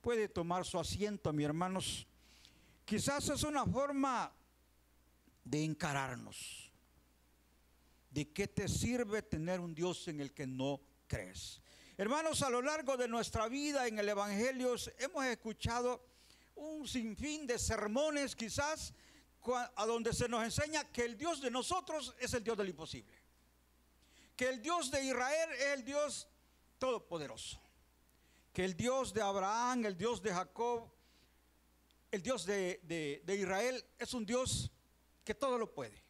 Puede tomar su asiento, mis hermanos. Quizás es una forma de encararnos. ¿De qué te sirve tener un Dios en el que no crees? Hermanos, a lo largo de nuestra vida en el Evangelio hemos escuchado un sinfín de sermones quizás a donde se nos enseña que el Dios de nosotros es el Dios del imposible. Que el Dios de Israel es el Dios todopoderoso. Que el Dios de Abraham, el Dios de Jacob, el Dios de Israel es un Dios que todo lo puede.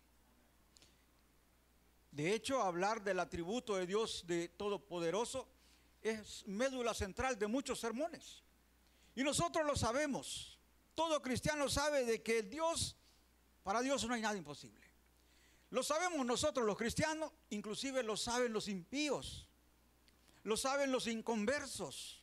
De hecho, hablar del atributo de Dios de todopoderoso es médula central de muchos sermones. Y nosotros lo sabemos. Todo cristiano sabe de que para Dios no hay nada imposible. Lo sabemos nosotros los cristianos, inclusive lo saben los impíos, lo saben los inconversos.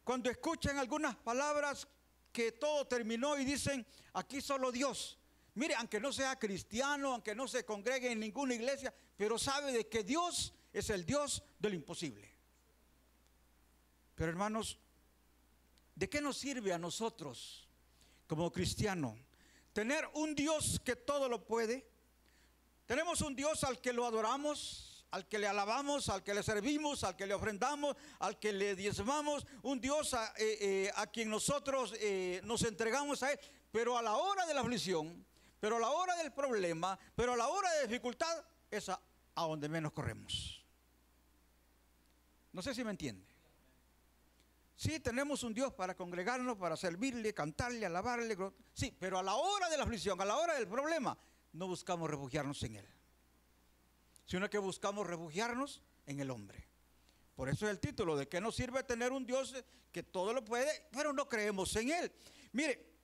Cuando escuchan algunas palabras que todo terminó y dicen, aquí solo Dios. Mire, aunque no sea cristiano, aunque no se congregue en ninguna iglesia, pero sabe de que Dios es el Dios del imposible. Pero hermanos, ¿de qué nos sirve a nosotros como cristianos tener un Dios que todo lo puede? Tenemos un Dios al que lo adoramos, al que le alabamos, al que le servimos, al que le ofrendamos, al que le diezmamos, un Dios a quien nosotros nos entregamos a Él, pero a la hora de la aflicción, pero a la hora del problema, pero a la hora de dificultad, es a donde menos corremos. No sé si me entiende. Sí, tenemos un Dios para congregarnos, para servirle, cantarle, alabarle, sí, pero a la hora de la aflicción, a la hora del problema, no buscamos refugiarnos en Él, sino que buscamos refugiarnos en el hombre. Por eso es el título, de qué nos sirve tener un Dios que todo lo puede, pero no creemos en Él. Mire,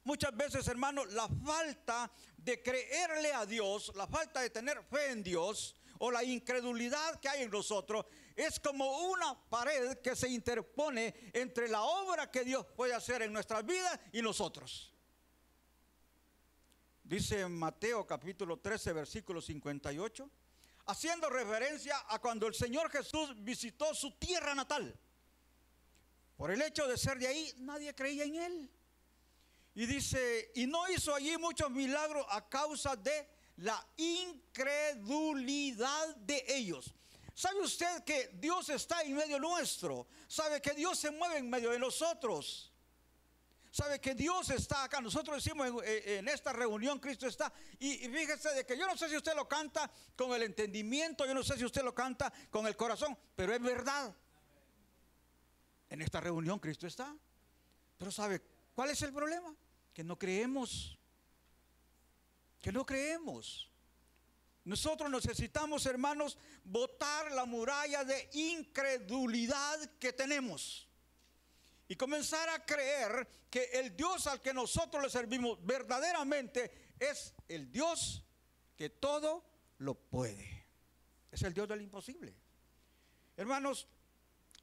muchas veces, hermanos, la falta de creerle a Dios, la falta de tener fe en Dios, o la incredulidad que hay en nosotros, es como una pared que se interpone entre la obra que Dios puede hacer en nuestras vidas y nosotros. Dice en Mateo capítulo 13, versículo 58, haciendo referencia a cuando el Señor Jesús visitó su tierra natal. Por el hecho de ser de ahí, nadie creía en Él. Y dice, y no hizo allí muchos milagros a causa de la incredulidad de ellos. ¿Sabe usted que Dios está en medio nuestro? ¿Sabe que Dios se mueve en medio de nosotros? ¿Sabe que Dios está acá? Nosotros decimos en esta reunión Cristo está. Y fíjese de que yo no sé si usted lo canta con el entendimiento, yo no sé si usted lo canta con el corazón, pero es verdad. En esta reunión Cristo está. Pero ¿sabe cuál es el problema? Que no creemos. Que no creemos. Nosotros necesitamos, hermanos, botar la muralla de incredulidad que tenemos y comenzar a creer que el Dios al que nosotros le servimos verdaderamente es el Dios que todo lo puede. Es el Dios del imposible. Hermanos,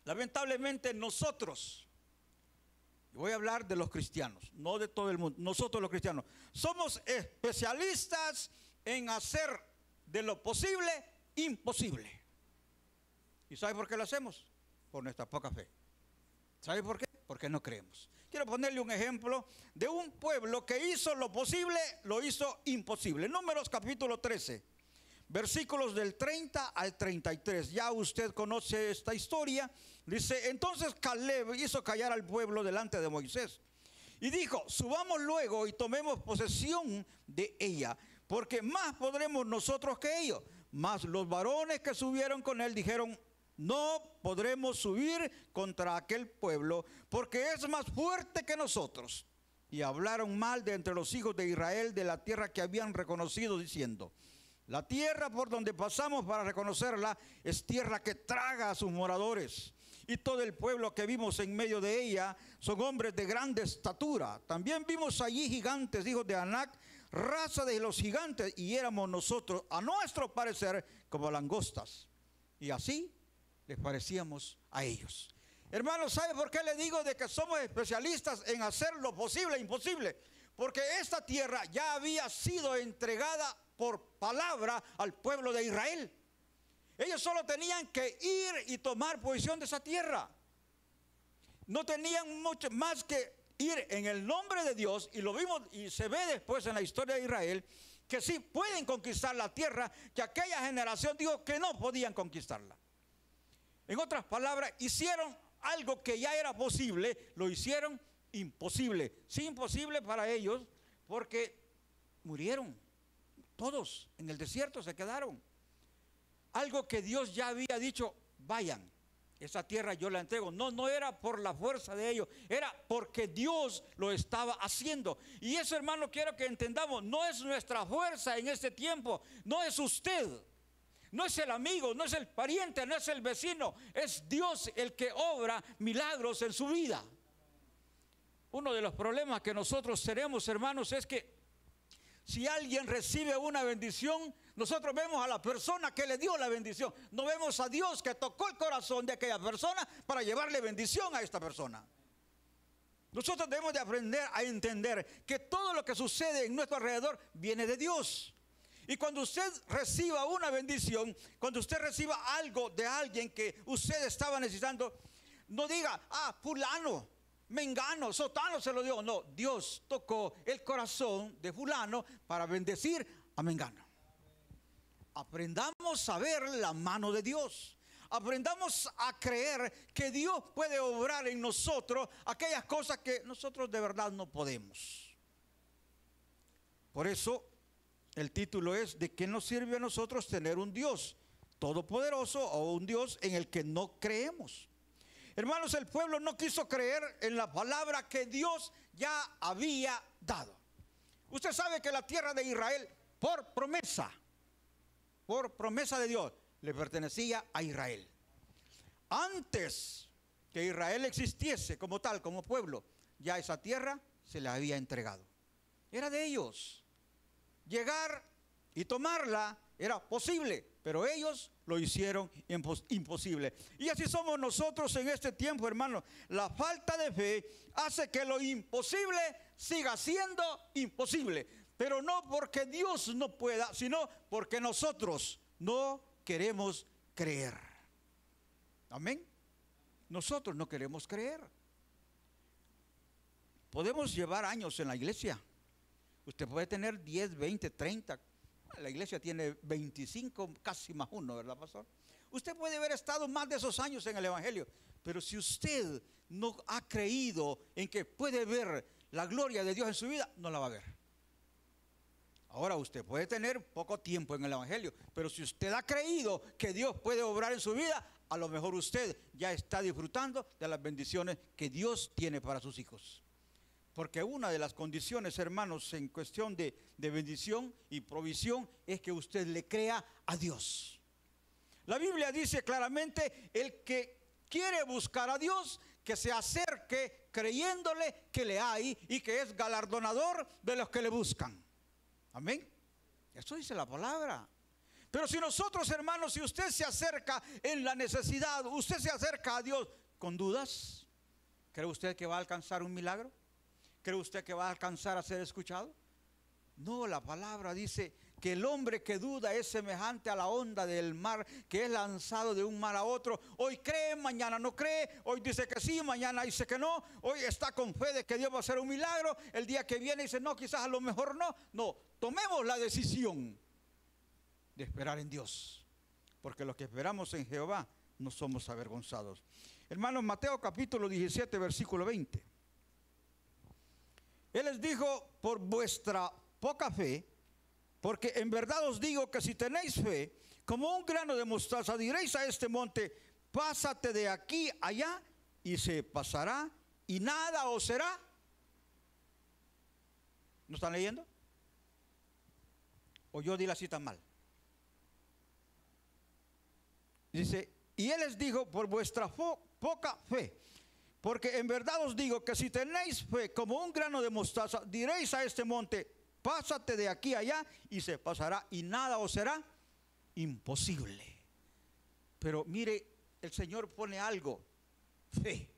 lamentablemente nosotros, voy a hablar de los cristianos, no de todo el mundo, nosotros los cristianos, somos especialistas en hacer de lo posible imposible. ¿Y sabe por qué lo hacemos? Por nuestra poca fe. ¿Sabe por qué? Porque no creemos. Quiero ponerle un ejemplo de un pueblo que hizo lo posible, lo hizo imposible. Números capítulo 13, versículos del 30 al 33. Ya usted conoce esta historia. Dice, entonces Caleb hizo callar al pueblo delante de Moisés y dijo, subamos luego y tomemos posesión de ella, porque más podremos nosotros que ellos. Mas los varones que subieron con él dijeron, no podremos subir contra aquel pueblo, porque es más fuerte que nosotros. Y hablaron mal de entre los hijos de Israel de la tierra que habían reconocido, diciendo, la tierra por donde pasamos para reconocerla es tierra que traga a sus moradores. Y todo el pueblo que vimos en medio de ella son hombres de grande estatura. También vimos allí gigantes, hijos de Anac, raza de los gigantes, y éramos nosotros, a nuestro parecer, como langostas. Y así les parecíamos a ellos. Hermanos, ¿sabe por qué le digo de que somos especialistas en hacer lo posible e imposible? Porque esta tierra ya había sido entregada por palabra al pueblo de Israel. Ellos solo tenían que ir y tomar posesión de esa tierra. no tenían mucho más que ir en el nombre de Dios, y lo vimos y se ve después en la historia de Israel, que sí pueden conquistar la tierra, que aquella generación dijo que no podían conquistarla. En otras palabras, hicieron algo que ya era posible, lo hicieron imposible. Sí, imposible para ellos, porque murieron todos en el desierto, se quedaron. Algo que Dios ya había dicho, vayan, esa tierra yo la entrego. No era por la fuerza de ellos, era porque Dios lo estaba haciendo. Y eso, hermano, quiero que entendamos, no es nuestra fuerza en este tiempo, no es usted, no es el amigo, no es el pariente, no es el vecino, es Dios el que obra milagros en su vida. Uno de los problemas que nosotros tenemos, hermanos, es que si alguien recibe una bendición, nosotros vemos a la persona que le dio la bendición, no vemos a Dios que tocó el corazón de aquella persona para llevarle bendición a esta persona. Nosotros debemos de aprender a entender que todo lo que sucede en nuestro alrededor viene de Dios. Y cuando usted reciba una bendición, cuando usted reciba algo de alguien que usted estaba necesitando, no diga, fulano, mengano, sotano se lo dio. No, Dios tocó el corazón de fulano para bendecir a mengano. Aprendamos a ver la mano de Dios. Aprendamos a creer que Dios puede obrar en nosotros aquellas cosas que nosotros de verdad no podemos. Por eso el título es: ¿de qué nos sirve a nosotros tener un Dios todopoderoso o un Dios en el que no creemos? Hermanos, el pueblo no quiso creer en la palabra que Dios ya había dado. Usted sabe que la tierra de Israel, por promesa de Dios, le pertenecía a Israel. Antes que Israel existiese como tal, como pueblo, ya esa tierra se le había entregado. Era de ellos. Llegar y tomarla era posible, pero ellos lo hicieron imposible. Y así somos nosotros en este tiempo, hermanos. La falta de fe hace que lo imposible siga siendo imposible. Pero no porque Dios no pueda, sino porque nosotros no queremos creer. Amén. Nosotros no queremos creer. Podemos llevar años en la iglesia. Usted puede tener 10, 20, 30. La iglesia tiene 25, casi más uno, ¿verdad, pastor? Usted puede haber estado más de esos años en el evangelio, pero si usted no ha creído en que puede ver la gloria de Dios en su vida, no la va a ver. Ahora, usted puede tener poco tiempo en el evangelio, pero si usted ha creído que Dios puede obrar en su vida, a lo mejor usted ya está disfrutando de las bendiciones que Dios tiene para sus hijos. Porque una de las condiciones, hermanos, en cuestión de bendición y provisión es que usted le crea a Dios. La Biblia dice claramente: el que quiere buscar a Dios, que se acerque creyéndole que le hay y que es galardonador de los que le buscan. Amén. Eso dice la palabra. Pero si nosotros, hermanos, si usted se acerca en la necesidad, usted se acerca a Dios con dudas, ¿cree usted que va a alcanzar un milagro? ¿Cree usted que va a alcanzar a ser escuchado? No, la palabra dice que el hombre que duda es semejante a la onda del mar, que es lanzado de un mar a otro. Hoy cree, mañana no cree. Hoy dice que sí, mañana dice que no. Hoy está con fe de que Dios va a hacer un milagro. El día que viene dice no, quizás a lo mejor no. No, tomemos la decisión de esperar en Dios, porque los que esperamos en Jehová no somos avergonzados. Hermanos, Mateo capítulo 17, versículo 20. Él les dijo: por vuestra poca fe, porque en verdad os digo que si tenéis fe, como un grano de mostaza, diréis a este monte: pásate de aquí allá, y se pasará, y nada os será. ¿No están leyendo? ¿O yo di la cita mal? Dice: y él les dijo: por vuestra poca fe, porque en verdad os digo que si tenéis fe como un grano de mostaza, diréis a este monte: pásate de aquí allá, y se pasará, y nada os será imposible. Pero mire, el Señor pone algo: fe.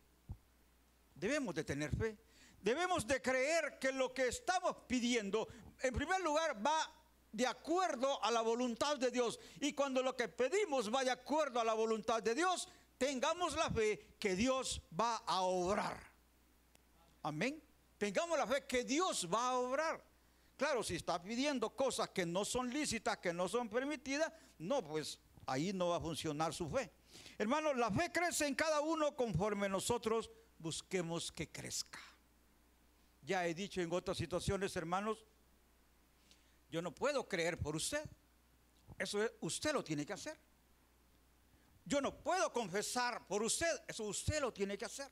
Debemos de tener fe. Debemos de creer que lo que estamos pidiendo, en primer lugar, va de acuerdo a la voluntad de Dios. Y cuando lo que pedimos va de acuerdo a la voluntad de Dios, tengamos la fe que Dios va a obrar. Amén. Tengamos la fe que Dios va a obrar. Claro, si está pidiendo cosas que no son lícitas, que no son permitidas, no, pues ahí no va a funcionar su fe. Hermanos, la fe crece en cada uno conforme nosotros busquemos que crezca. Ya he dicho en otras situaciones, hermanos, yo no puedo creer por usted. Eso usted lo tiene que hacer. Yo no puedo confesar por usted. Eso usted lo tiene que hacer.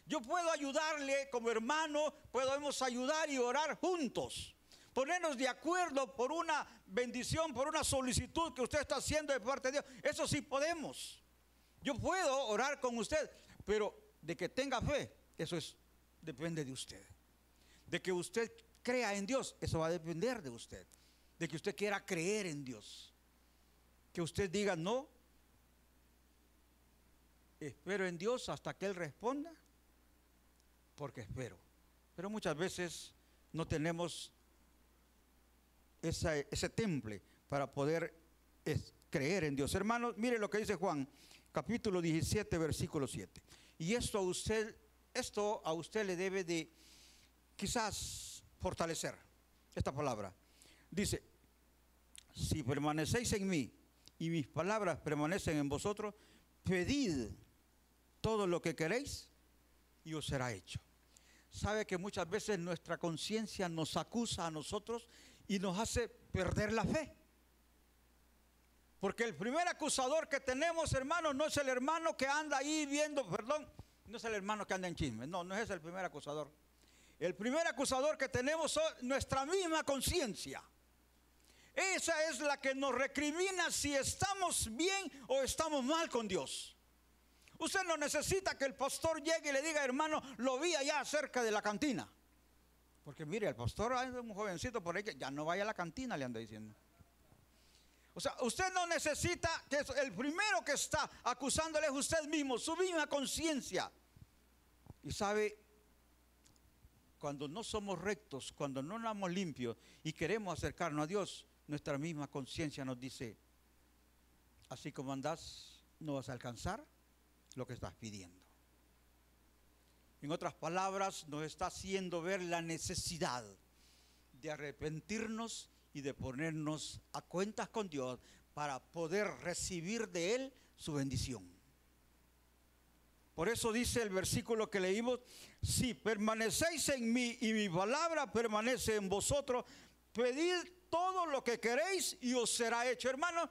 Yo puedo ayudarle como hermano, podemos ayudar y orar juntos. Ponernos de acuerdo por una bendición, por una solicitud que usted está haciendo de parte de Dios. Eso sí podemos. Yo puedo orar con usted, pero de que tenga fe, eso depende de usted. De que usted crea en Dios, eso va a depender de usted. De que usted quiera creer en Dios. Que usted diga, no, espero en Dios hasta que Él responda, porque espero. Pero muchas veces no tenemos ese temple para poder creer en Dios. Hermanos, mire lo que dice Juan, capítulo 17, versículo 7. Y esto a usted le debe de quizás fortalecer esta palabra. Dice, si permanecéis en mí y mis palabras permanecen en vosotros, pedid todo lo que queréis y os será hecho. Sabe que muchas veces nuestra conciencia nos acusa a nosotros y nos hace perder la fe. Porque el primer acusador que tenemos, hermano, no es el hermano que anda ahí viendo, no es el hermano que anda en chisme, no es el primer acusador. El primer acusador que tenemos es nuestra misma conciencia. Esa es la que nos recrimina si estamos bien o estamos mal con Dios. Usted no necesita que el pastor llegue y le diga, hermano, lo vi allá cerca de la cantina. Porque mire, el pastor es un jovencito por ahí que ya no vaya a la cantina, le anda diciendo. O sea, usted no necesita que el primero que está acusándole es usted mismo, su misma conciencia. Y sabe, cuando no somos rectos, cuando no andamos limpios y queremos acercarnos a Dios, nuestra misma conciencia nos dice, así como andás, no vas a alcanzar lo que estás pidiendo. En otras palabras, nos está haciendo ver la necesidad de arrepentirnos y de ponernos a cuentas con Dios para poder recibir de Él su bendición. Por eso dice el versículo que leímos, si permanecéis en mí y mi palabra permanece en vosotros, pedid todo lo que queréis y os será hecho. Hermano,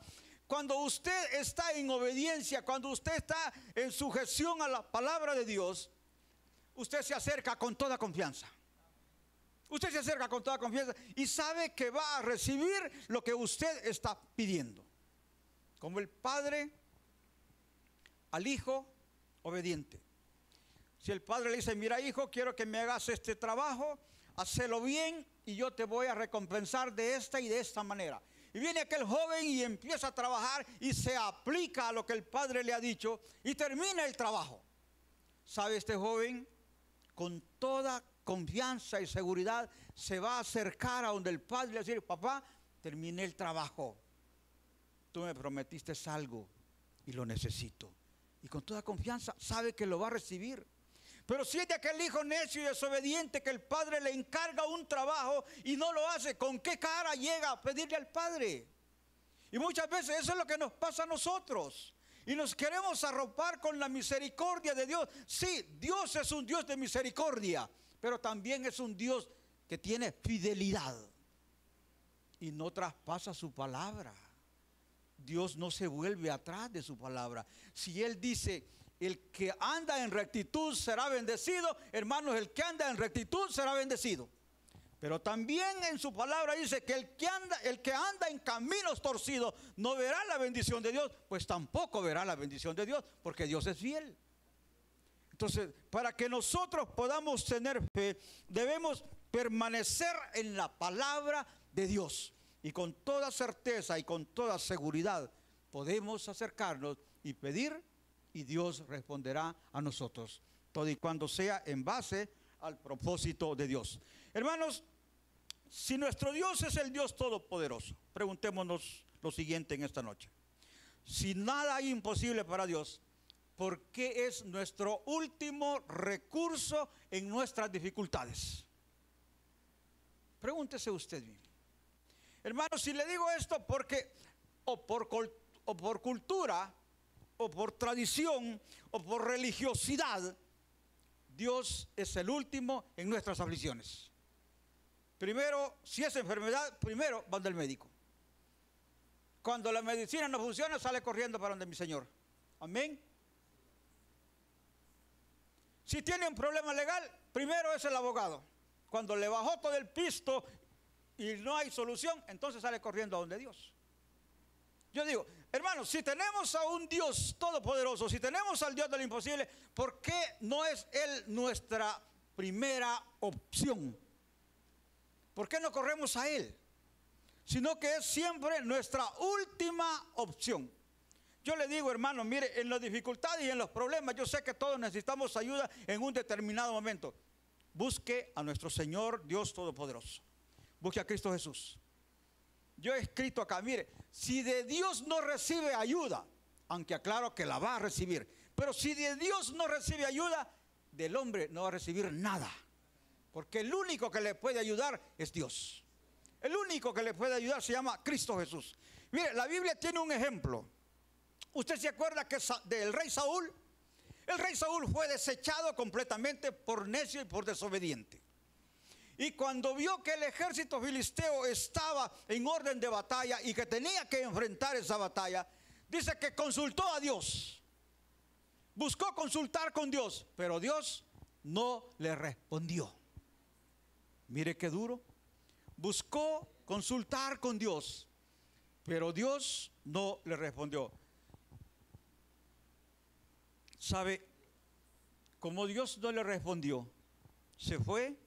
cuando usted está en obediencia, cuando usted está en sujeción a la palabra de Dios, usted se acerca con toda confianza. Usted se acerca con toda confianza y sabe que va a recibir lo que usted está pidiendo. Como el padre al hijo obediente. Si el padre le dice, mira hijo, quiero que me hagas este trabajo, hacelo bien y yo te voy a recompensar de esta y de esta manera. Y viene aquel joven y empieza a trabajar y se aplica a lo que el padre le ha dicho y termina el trabajo. ¿Sabe este joven? Con toda confianza y seguridad se va a acercar a donde el padre le va a decir, papá, terminé el trabajo. Tú me prometiste algo y lo necesito. Y con toda confianza sabe que lo va a recibir. Pero si es de aquel hijo necio y desobediente que el padre le encarga un trabajo y no lo hace, ¿con qué cara llega a pedirle al padre? Y muchas veces eso es lo que nos pasa a nosotros. Y nos queremos arropar con la misericordia de Dios. Sí, Dios es un Dios de misericordia, pero también es un Dios que tiene fidelidad y no traspasa su palabra. Dios no se vuelve atrás de su palabra. Si Él dice, el que anda en rectitud será bendecido, hermanos, el que anda en rectitud será bendecido. Pero también en su palabra dice que el que anda en caminos torcidos no verá la bendición de Dios, pues tampoco verá la bendición de Dios, porque Dios es fiel. Entonces, para que nosotros podamos tener fe, debemos permanecer en la palabra de Dios. Y con toda certeza y con toda seguridad podemos acercarnos y pedir, y Dios responderá a nosotros, todo y cuando sea en base al propósito de Dios. Hermanos, si nuestro Dios es el Dios todopoderoso, preguntémonos lo siguiente en esta noche. Si nada hay imposible para Dios, porque es nuestro último recurso en nuestras dificultades. Pregúntese usted bien. Hermano, si le digo esto porque o por cultura, o por tradición, o por religiosidad, Dios es el último en nuestras aflicciones. Primero, si es enfermedad, primero va al médico. Cuando la medicina no funciona, sale corriendo para donde mi Señor. Amén. Si tiene un problema legal, primero es el abogado. Cuando le bajó todo el pisto y no hay solución, entonces sale corriendo a donde Dios. Yo digo, hermanos, si tenemos a un Dios todopoderoso, si tenemos al Dios del imposible, ¿por qué no es Él nuestra primera opción? ¿Por qué no corremos a Él? Sino que es siempre nuestra última opción. Yo le digo, hermano, mire, en las dificultades y en los problemas, yo sé que todos necesitamos ayuda en un determinado momento. Busque a nuestro Señor Dios Todopoderoso. Busque a Cristo Jesús. Yo he escrito acá, mire, si de Dios no recibe ayuda, aunque aclaro que la va a recibir, pero si de Dios no recibe ayuda, del hombre no va a recibir nada. Porque el único que le puede ayudar es Dios. El único que le puede ayudar se llama Cristo Jesús. Mire, la Biblia tiene un ejemplo. ¿Usted se acuerda que del rey Saúl? El rey Saúl fue desechado completamente por necio y por desobediente. Y cuando vio que el ejército filisteo estaba en orden de batalla y que tenía que enfrentar esa batalla, dice que consultó a Dios. Buscó consultar con Dios, pero Dios no le respondió. Mire qué duro. Buscó consultar con Dios, pero Dios no le respondió. ¿Sabe? Como Dios no le respondió, se fue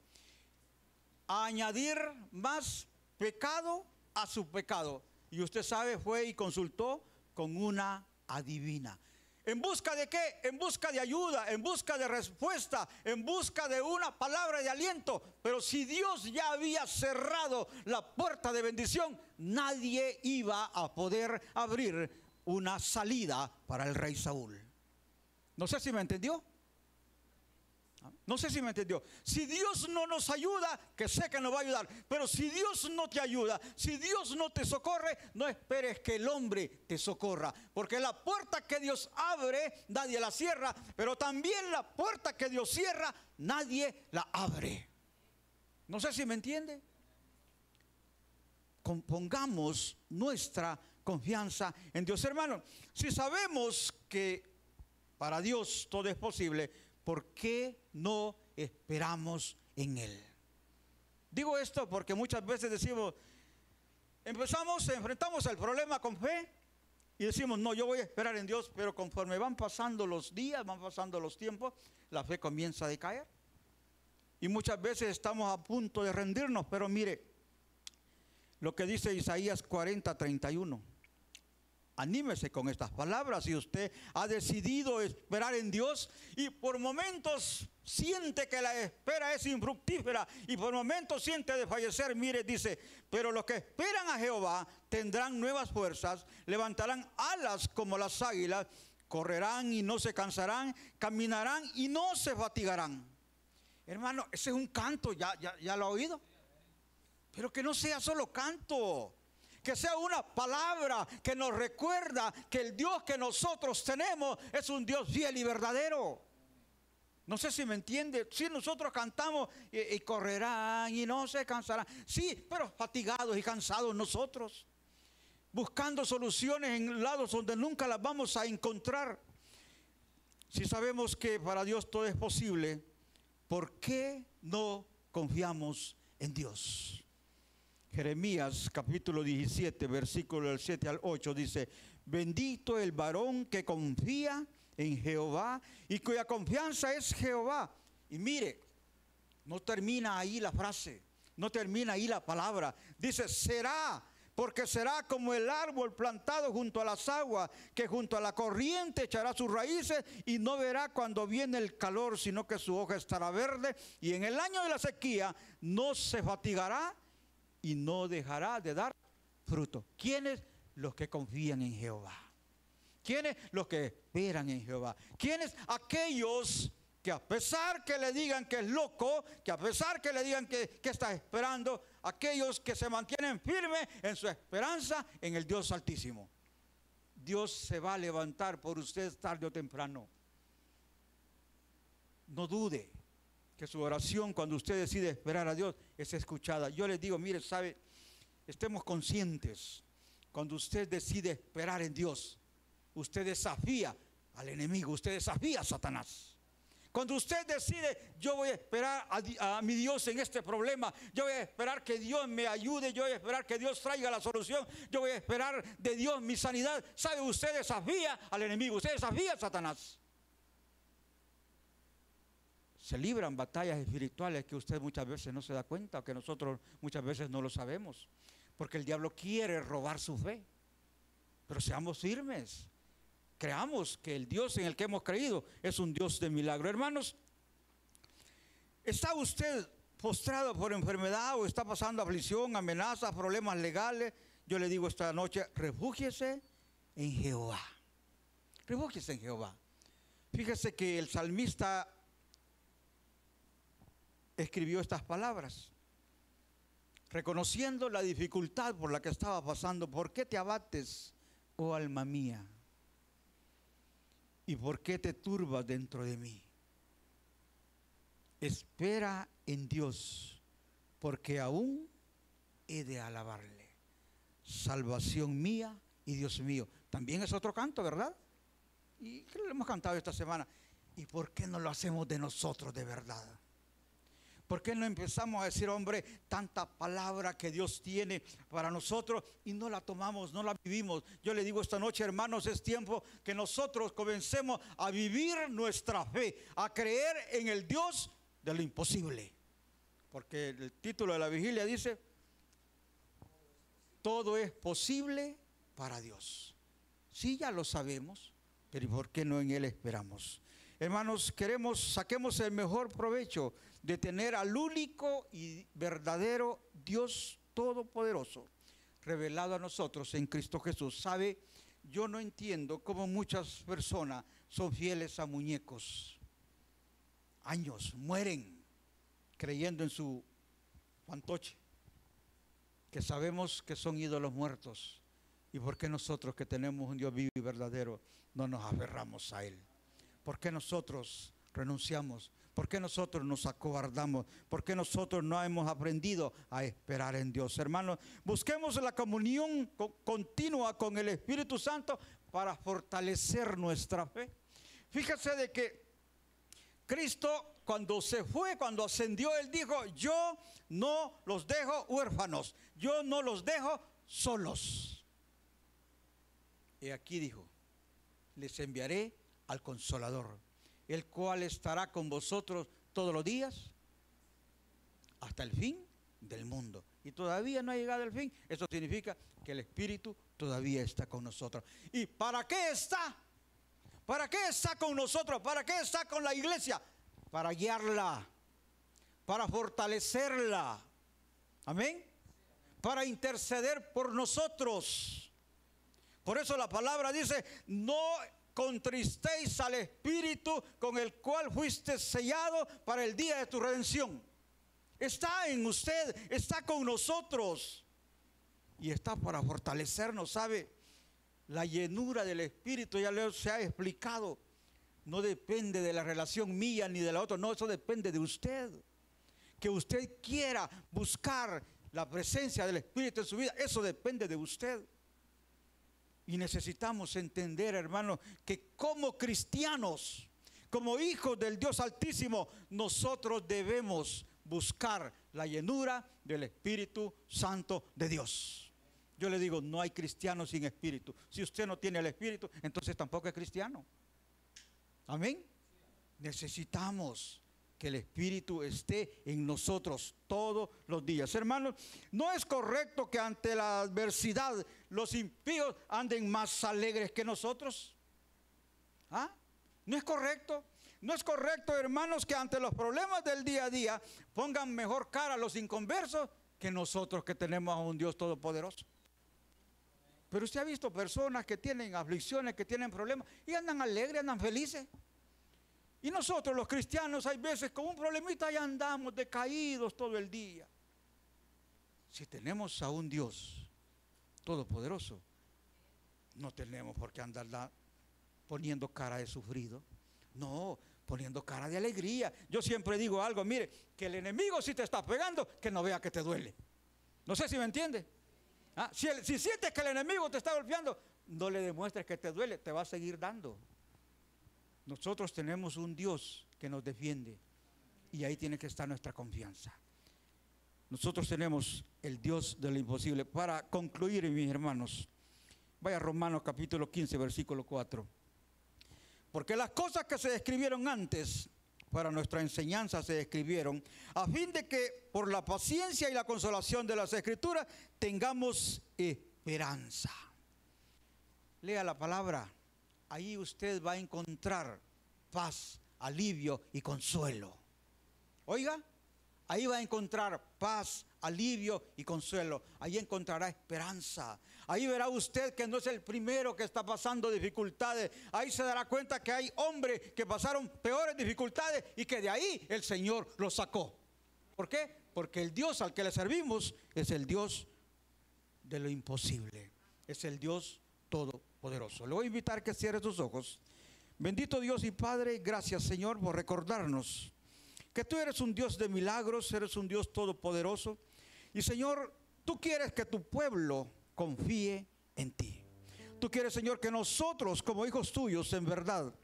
a añadir más pecado a su pecado. Y usted sabe, fue y consultó con una adivina. ¿En busca de qué? En busca de ayuda, en busca de respuesta, en busca de una palabra de aliento. Pero si Dios ya había cerrado la puerta de bendición, nadie iba a poder abrir una salida para el rey Saúl. No sé si me entendió. No sé si me entendió. Si Dios no nos ayuda, que sé que nos va a ayudar. Pero si Dios no te ayuda, si Dios no te socorre, no esperes que el hombre te socorra. Porque la puerta que Dios abre, nadie la cierra. Pero también la puerta que Dios cierra, nadie la abre. No sé si me entiende. Pongamos nuestra confianza en Dios. Hermano, si sabemos que para Dios todo es posible, ¿por qué no esperamos en Él? Digo esto porque muchas veces decimos, enfrentamos el problema con fe y decimos, no, yo voy a esperar en Dios, pero conforme van pasando los días, van pasando los tiempos, la fe comienza a decaer. Y muchas veces estamos a punto de rendirnos, pero mire lo que dice Isaías 40:31. Anímese con estas palabras. Si usted ha decidido esperar en Dios y por momentos siente que la espera es infructífera y por momentos siente desfallecer, mire, dice, pero los que esperan a Jehová tendrán nuevas fuerzas, levantarán alas como las águilas, correrán y no se cansarán, caminarán y no se fatigarán. Hermano, ese es un canto, ya lo ha oído. Pero que no sea solo canto. Que sea una palabra que nos recuerda que el Dios que nosotros tenemos es un Dios fiel y verdadero. No sé si me entiende. Si nosotros cantamos y correrán y no se cansarán. Sí, pero fatigados y cansados nosotros. Buscando soluciones en lados donde nunca las vamos a encontrar. Si sabemos que para Dios todo es posible, ¿por qué no confiamos en Dios? Jeremías capítulo 17, versículo del 7 al 8 dice, bendito el varón que confía en Jehová y cuya confianza es Jehová. Y mire, no termina ahí la frase, no termina ahí la palabra. Dice, será, porque será como el árbol plantado junto a las aguas, que junto a la corriente echará sus raíces y no verá cuando viene el calor, sino que su hoja estará verde. Y en el año de la sequía no se fatigará y no dejará de dar fruto. ¿Quiénes? Los que confían en Jehová. ¿Quiénes? Los que esperan en Jehová. ¿Quiénes? Aquellos que a pesar que le digan que es loco, que a pesar que le digan que está esperando, aquellos que se mantienen firmes en su esperanza en el Dios Altísimo. Dios se va a levantar por usted tarde o temprano. No dude que su oración, cuando usted decide esperar a Dios, es escuchada. Yo les digo, mire, sabe, estemos conscientes. Cuando usted decide esperar en Dios, usted desafía al enemigo, usted desafía a Satanás. Cuando usted decide, yo voy a esperar a mi Dios en este problema, yo voy a esperar que Dios me ayude, yo voy a esperar que Dios traiga la solución, yo voy a esperar de Dios mi sanidad. ¿Sabe? Usted desafía al enemigo, usted desafía a Satanás. Se libran batallas espirituales que usted muchas veces no se da cuenta, o que nosotros muchas veces no lo sabemos, porque el diablo quiere robar su fe. Pero seamos firmes. Creamos que el Dios en el que hemos creído es un Dios de milagro. Hermanos, ¿está usted postrado por enfermedad o está pasando aflicción, amenazas, problemas legales? Yo le digo esta noche, refúgiese en Jehová. Refúgiese en Jehová. Fíjese que el salmista escribió estas palabras, reconociendo la dificultad por la que estaba pasando. ¿Por qué te abates, oh alma mía? ¿Y por qué te turbas dentro de mí? Espera en Dios, porque aún he de alabarle. Salvación mía y Dios mío. También es otro canto, ¿verdad? Y lo hemos cantado esta semana. ¿Y por qué no lo hacemos de nosotros de verdad? ¿Por qué no empezamos a decir, hombre, tanta palabra que Dios tiene para nosotros y no la tomamos, no la vivimos? Yo le digo esta noche, hermanos, es tiempo que nosotros comencemos a vivir nuestra fe, a creer en el Dios de lo imposible. Porque el título de la vigilia dice, todo es posible para Dios. Sí, ya lo sabemos, pero ¿y por qué no en Él esperamos? Hermanos, saquemos el mejor provecho de tener al único y verdadero Dios Todopoderoso revelado a nosotros en Cristo Jesús. ¿Sabe? Yo no entiendo cómo muchas personas son fieles a muñecos. Años, mueren creyendo en su fantoche, que sabemos que son ídolos muertos. ¿Y por qué nosotros, que tenemos un Dios vivo y verdadero, no nos aferramos a Él? ¿Por qué nosotros renunciamos? ¿Por qué nosotros nos acobardamos? ¿Por qué nosotros no hemos aprendido a esperar en Dios? Hermanos, busquemos la comunión continua con el Espíritu Santo para fortalecer nuestra fe. Fíjese de que Cristo, cuando se fue, cuando ascendió, Él dijo, yo no los dejo huérfanos, yo no los dejo solos. Y aquí dijo, les enviaré al Consolador, el cual estará con vosotros todos los días hasta el fin del mundo. Y todavía no ha llegado el fin. Eso significa que el Espíritu todavía está con nosotros. ¿Y para qué está? ¿Para qué está con nosotros? ¿Para qué está con la iglesia? Para guiarla, para fortalecerla. Amén. Para interceder por nosotros. Por eso la palabra dice, no contristéis al Espíritu con el cual fuiste sellado para el día de tu redención. Está en usted, está con nosotros y está para fortalecernos. ¿Sabe? La llenura del Espíritu, ya se ha explicado, no depende de la relación mía ni de la otra, no, eso depende de usted. Que usted quiera buscar la presencia del Espíritu en su vida, eso depende de usted. Y necesitamos entender, hermanos, que como cristianos, como hijos del Dios Altísimo, nosotros debemos buscar la llenura del Espíritu Santo de Dios. Yo le digo, no hay cristiano sin Espíritu. Si usted no tiene el Espíritu, entonces tampoco es cristiano. Amén. Necesitamos que el Espíritu esté en nosotros todos los días. Hermanos, no es correcto que ante la adversidad los impíos anden más alegres que nosotros. ¿Ah? No es correcto. No es correcto, hermanos, que ante los problemas del día a día pongan mejor cara a los inconversos que nosotros, que tenemos a un Dios todopoderoso. Pero usted ha visto personas que tienen aflicciones, que tienen problemas y andan alegres, andan felices. Y nosotros los cristianos hay veces con un problemita ya andamos decaídos todo el día. Si tenemos a un Dios todopoderoso, no tenemos por qué andar poniendo cara de sufrido. No, poniendo cara de alegría. Yo siempre digo algo, mire, que el enemigo si te está pegando, que no vea que te duele. No sé si me entiende. Si sientes que el enemigo te está golpeando, no le demuestres que te duele, te va a seguir dando. Nosotros tenemos un Dios que nos defiende y ahí tiene que estar nuestra confianza. Nosotros tenemos el Dios de lo imposible. Para concluir, mis hermanos, vaya a Romanos capítulo 15, versículo 4. Porque las cosas que se escribieron antes, para nuestra enseñanza se escribieron, a fin de que por la paciencia y la consolación de las Escrituras tengamos esperanza. Lea la palabra, ahí usted va a encontrar paz, alivio y consuelo. Oiga, ahí va a encontrar paz, alivio y consuelo. Ahí encontrará esperanza. Ahí verá usted que no es el primero que está pasando dificultades. Ahí se dará cuenta que hay hombres que pasaron peores dificultades y que de ahí el Señor los sacó. ¿Por qué? Porque el Dios al que le servimos es el Dios de lo imposible. Es el Dios todopoderoso. Le voy a invitar que cierre sus ojos. Bendito Dios y Padre, gracias Señor por recordarnos que tú eres un Dios de milagros, eres un Dios todopoderoso. Y Señor, tú quieres que tu pueblo confíe en ti. Tú quieres, Señor, que nosotros como hijos tuyos en verdad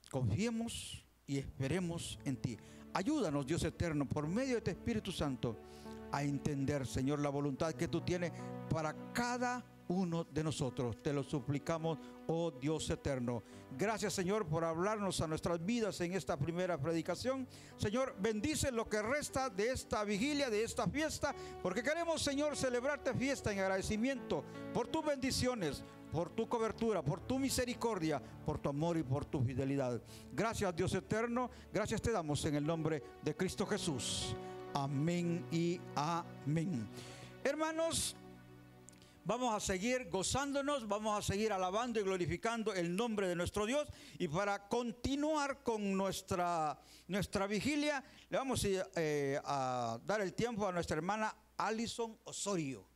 confiemos y esperemos en ti. Ayúdanos, Dios eterno, por medio de tu Espíritu Santo a entender, Señor, la voluntad que tú tienes para cada uno de nosotros. Te lo suplicamos, oh Dios eterno. Gracias, Señor, por hablarnos a nuestras vidas en esta primera predicación. Señor, bendice lo que resta de esta vigilia, de esta fiesta, porque queremos, Señor, celebrarte fiesta en agradecimiento por tus bendiciones, por tu cobertura, por tu misericordia, por tu amor y por tu fidelidad. Gracias, Dios eterno. Gracias te damos en el nombre de Cristo Jesús. Amén y amén. Hermanos, vamos a seguir gozándonos, vamos a seguir alabando y glorificando el nombre de nuestro Dios. Y para continuar con nuestra vigilia, le vamos a dar el tiempo a nuestra hermana Alison Osorio.